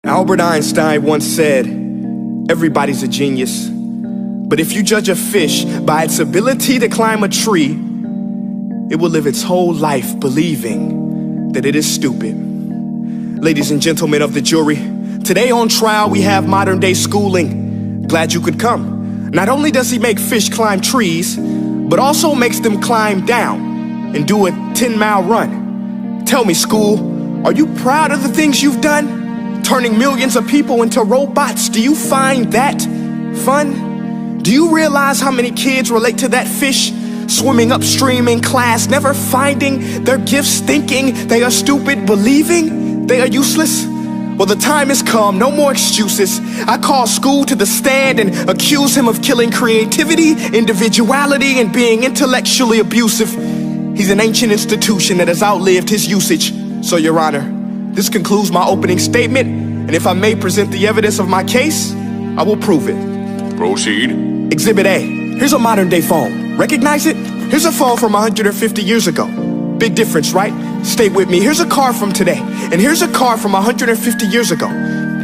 Albert Einstein once said, everybody's a genius. But if you judge a fish by its ability to climb a tree, it will live its whole life believing that it is stupid. Ladies and gentlemen of the jury, today on trial we have modern day schooling. Glad you could come. Not only does he make fish climb trees, but also makes them climb down and do a 10-mile run. Tell me, school, are you proud of the things you've done? Turning millions of people into robots, do you find that fun? Do you realize how many kids relate to that fish swimming upstream in class, never finding their gifts, thinking they are stupid, believing they are useless? Well, the time has come, no more excuses. I call school to the stand and accuse him of killing creativity, individuality, and being intellectually abusive. He's an ancient institution that has outlived his usage. So, Your Honor, this concludes my opening statement, and if I may present the evidence of my case, I will prove it. Proceed. Exhibit A. Here's a modern day phone. Recognize it? Here's a phone from 150 years ago. Big difference, right? Stay with me. Here's a car from today, and here's a car from 150 years ago.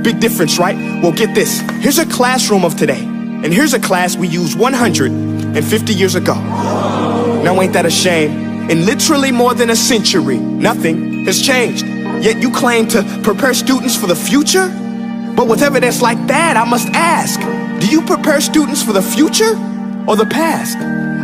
Big difference, right? Well, get this. Here's a classroom of today, and here's a class we used 150 years ago. Now, ain't that a shame? In literally more than a century, nothing has changed. Yet you claim to prepare students for the future? But with evidence like that, I must ask, do you prepare students for the future or the past?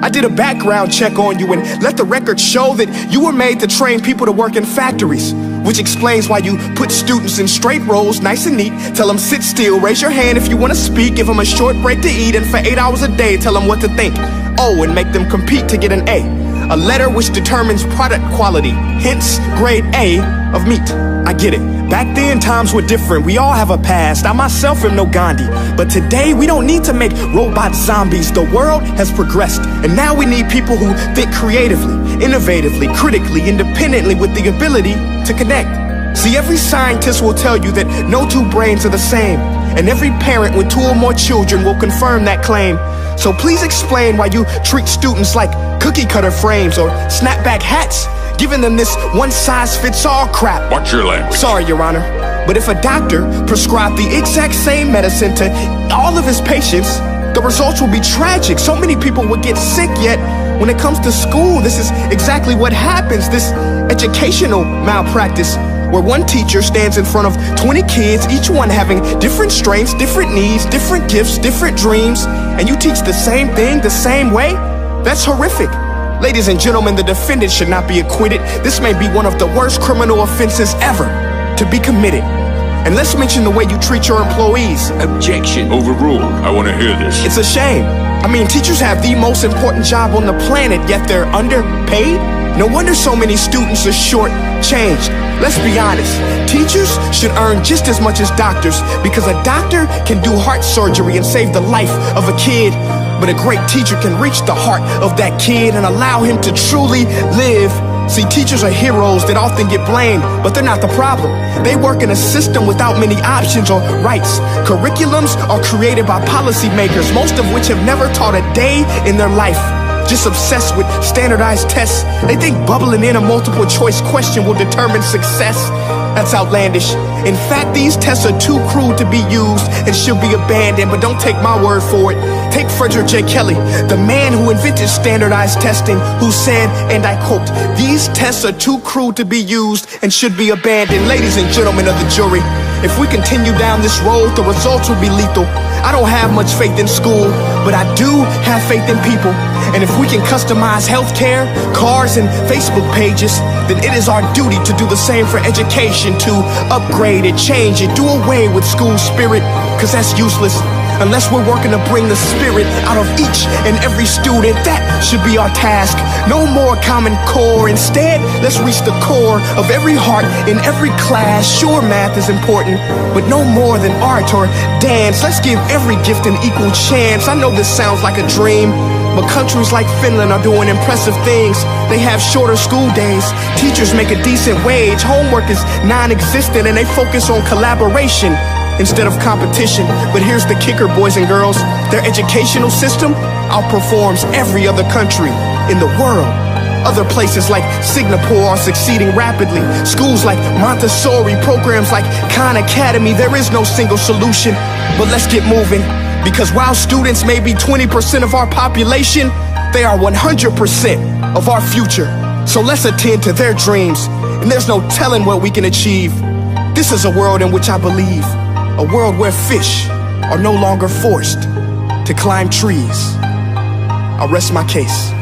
I did a background check on you and let the record show that you were made to train people to work in factories, which explains why you put students in straight rows, nice and neat, tell them sit still, raise your hand if you want to speak, give them a short break to eat, and for 8 hours a day, tell them what to think. Oh, and make them compete to get an A letter which determines product quality, hence grade A of meat. I get it. Back then, times were different. We all have a past. I myself am no Gandhi. But today, we don't need to make robot zombies. The world has progressed. And now we need people who think creatively, innovatively, critically, independently, with the ability to connect. See, every scientist will tell you that no two brains are the same. And every parent with 2 or more children will confirm that claim. So please explain why you treat students like cookie cutter frames or snapback hats, giving them this one-size-fits-all crap. Watch your language. Sorry, Your Honor, but if a doctor prescribed the exact same medicine to all of his patients, the results will be tragic. So many people would get sick, yet when it comes to school, this is exactly what happens. This educational malpractice, where one teacher stands in front of 20 kids, each one having different strengths, different needs, different gifts, different dreams, and you teach the same thing the same way? That's horrific. Ladies and gentlemen, the defendant should not be acquitted. This may be one of the worst criminal offenses ever to be committed. And let's mention the way you treat your employees. Objection. Overruled. I want to hear this. It's a shame. I mean, teachers have the most important job on the planet, yet they're underpaid? No wonder so many students are short-changed. Let's be honest, teachers should earn just as much as doctors, because a doctor can do heart surgery and save the life of a kid, but a great teacher can reach the heart of that kid and allow him to truly live. See, teachers are heroes that often get blamed, but they're not the problem. They work in a system without many options or rights. Curriculums are created by policymakers, most of which have never taught a day in their life. Just obsessed with standardized tests. They think bubbling in a multiple choice question will determine success. That's outlandish. In fact, these tests are too crude to be used and should be abandoned, but don't take my word for it. Take Frederick J. Kelly, the man who invented standardized testing, who said, and I quote, "These tests are too crude to be used and should be abandoned." Ladies and gentlemen of the jury, if we continue down this road, the results will be lethal. I don't have much faith in school, but I do have faith in people. And if we can customize healthcare, cars, and Facebook pages, then it is our duty to do the same for education, to upgrade it, change it, do away with school spirit, because that's useless. Unless we're working to bring the spirit out of each and every student, that should be our task. No more Common Core. Instead, let's reach the core of every heart in every class. Sure, math is important, but no more than art or dance. Let's give every gift an equal chance. I know this sounds like a dream, but countries like Finland are doing impressive things. They have shorter school days. Teachers make a decent wage. Homework is non-existent, and they focus on collaboration instead of competition. But here's the kicker, boys and girls. Their educational system outperforms every other country in the world. Other places like Singapore are succeeding rapidly. Schools like Montessori, programs like Khan Academy. There is no single solution, but let's get moving. Because while students may be 20% of our population, they are 100% of our future. So let's attend to their dreams, and there's no telling what we can achieve. This is a world in which I believe, a world where fish are no longer forced to climb trees. I'll rest my case.